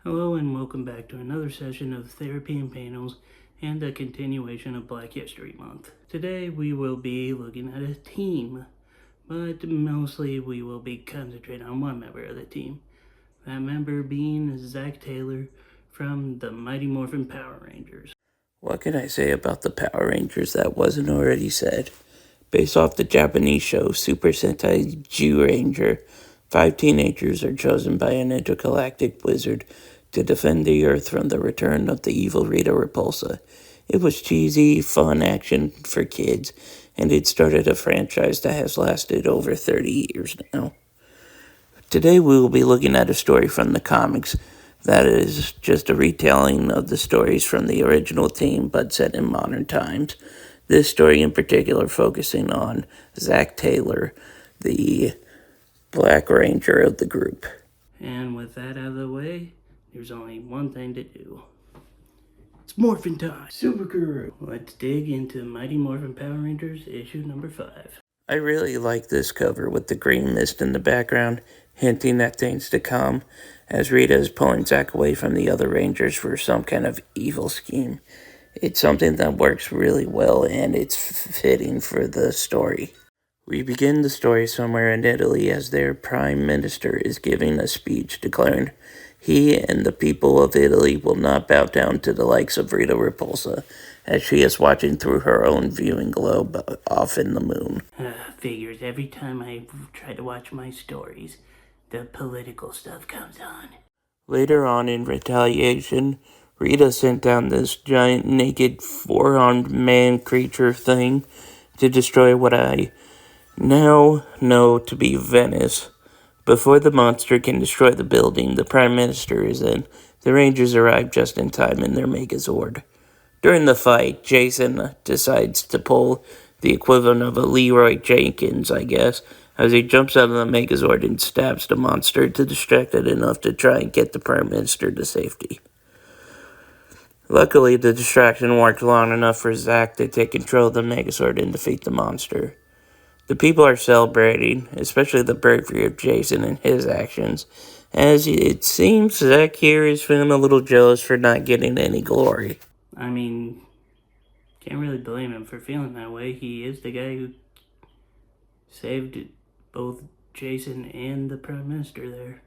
Hello and welcome back to another session of Therapy and Panels and a continuation of Black History Month. Today we will be looking at a team, but mostly we will be concentrating on one member of the team. That member being Zack Taylor from the Mighty Morphin Power Rangers. What can I say about the Power Rangers that wasn't already said? Based off the Japanese show Super Sentai Ranger, 5 teenagers are chosen by an intergalactic wizard to defend the Earth from the return of the evil Rita Repulsa. It was cheesy, fun action for kids, and it started a franchise that has lasted over 30 years now. Today we will be looking at a story from the comics that is just a retelling of the stories from the original team, but set in modern times. This story in particular focusing on Zack Taylor, the Black Ranger of the group. And with that out of the way, there's only one thing to do. It's Morphin time! Supergirl! Let's dig into Mighty Morphin Power Rangers issue number 5. I really like this cover with the green mist in the background, hinting at things to come, as Rita is pulling Zack away from the other Rangers for some kind of evil scheme. It's something that works really well, and it's fitting for the story. We begin the story somewhere in Italy as their prime minister is giving a speech declaring he and the people of Italy will not bow down to the likes of Rita Repulsa, as she is watching through her own viewing globe off in the moon. Figures every time I try to watch my stories, the political stuff comes on. Later on in retaliation, Rita sent down this giant naked four-armed man creature thing to destroy what I now know to be Venice. Before the monster can destroy the building the Prime Minister is in, the Rangers arrive just in time in their Megazord. During the fight, Jason decides to pull the equivalent of a Leroy Jenkins, I guess, as he jumps out of the Megazord and stabs the monster to distract it enough to try and get the Prime Minister to safety. Luckily, the distraction worked long enough for Zack to take control of the Megazord and defeat the monster. The people are celebrating, especially the bravery of Jason and his actions, as it seems Zack here is feeling a little jealous for not getting any glory. I mean, can't really blame him for feeling that way. He is the guy who saved both Jason and the Prime Minister there.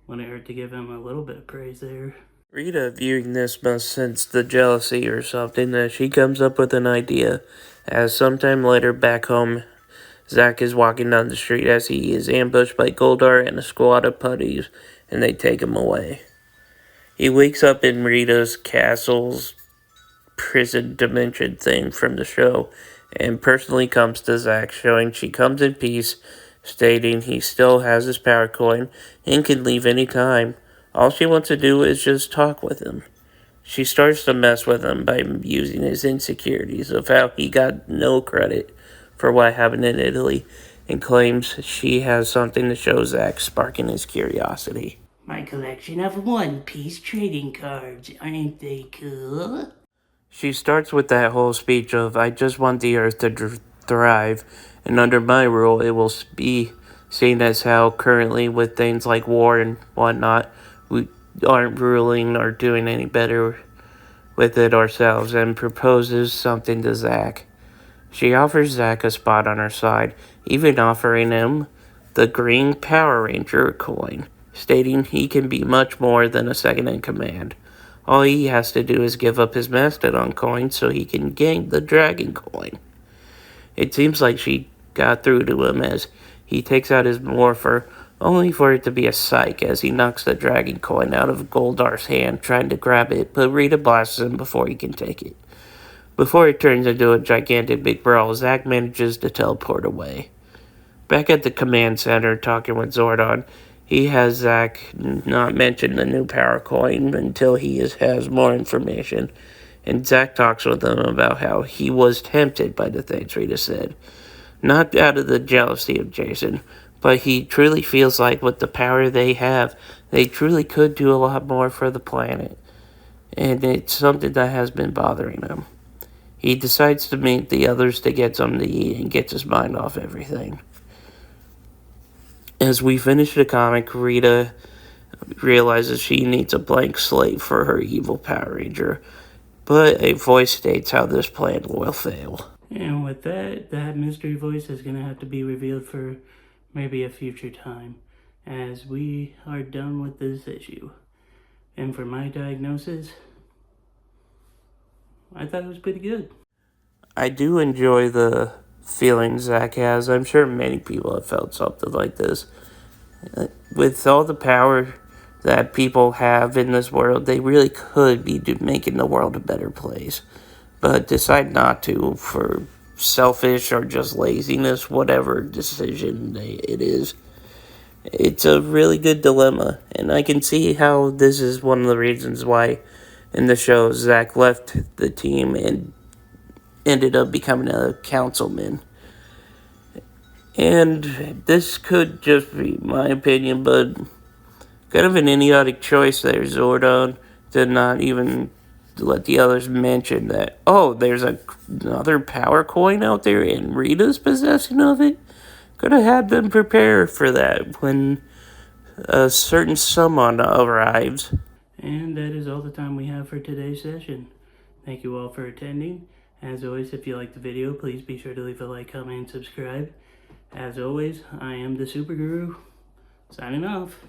Wouldn't hurt to give him a little bit of praise there. Rita, viewing this, must sense the jealousy or something as she comes up with an idea. As sometime later back home, Zack is walking down the street as he is ambushed by Goldar and a squad of putties, and they take him away. He wakes up in Rita's castle's prison dimension thing from the show, and personally comes to Zack, showing she comes in peace, stating he still has his power coin and can leave any time. All she wants to do is just talk with him. She starts to mess with him by using his insecurities of how he got no credit for what happened in Italy, and claims she has something to show Zack, sparking his curiosity. My collection of one-piece trading cards, aren't they cool? She starts with that whole speech of, I just want the earth to thrive, and under my rule it will be seen as how currently with things like war and whatnot, we aren't ruling or doing any better with it ourselves, and proposes something to Zack. She offers Zack a spot on her side, even offering him the green Power Ranger coin, stating he can be much more than a second in command. All he has to do is give up his Mastodon coin so he can gain the Dragon coin. It seems like she got through to him as he takes out his Morpher, only for it to be a psych as he knocks the Dragon coin out of Goldar's hand trying to grab it, but Rita blasts him before he can take it. Before it turns into a gigantic big brawl, Zack manages to teleport away. Back at the command center talking with Zordon, he has Zack not mention the new power coin until he has more information, and Zack talks with him about how he was tempted by the things Rita said. Not out of the jealousy of Jason, but he truly feels like with the power they have, they truly could do a lot more for the planet. And it's something that has been bothering him. He decides to meet the others to get something to eat and gets his mind off everything. As we finish the comic, Rita realizes she needs a blank slate for her evil Power Ranger. But a voice states how this plan will fail. And with that, that mystery voice is going to have to be revealed for maybe a future time, as we are done with this issue. And for my diagnosis, I thought it was pretty good. I do enjoy the feeling Zack has. I'm sure many people have felt something like this. With all the power that people have in this world, they really could be making the world a better place, but decide not to for selfish or just laziness, whatever decision it is. It's a really good dilemma, and I can see how this is one of the reasons why in the show Zack left the team and ended up becoming a councilman. And this could just be my opinion, but kind of an idiotic choice there, Zordon, to not even let the others mention that, oh, there's another power coin out there and Rita's possession of it. Could have had them prepare for that when a certain summon arrives. And that is all the time we have for today's session. Thank you all for attending. As always, if you liked the video, please be sure to leave a like, comment, and subscribe. As always, I am the Super Guru, signing off.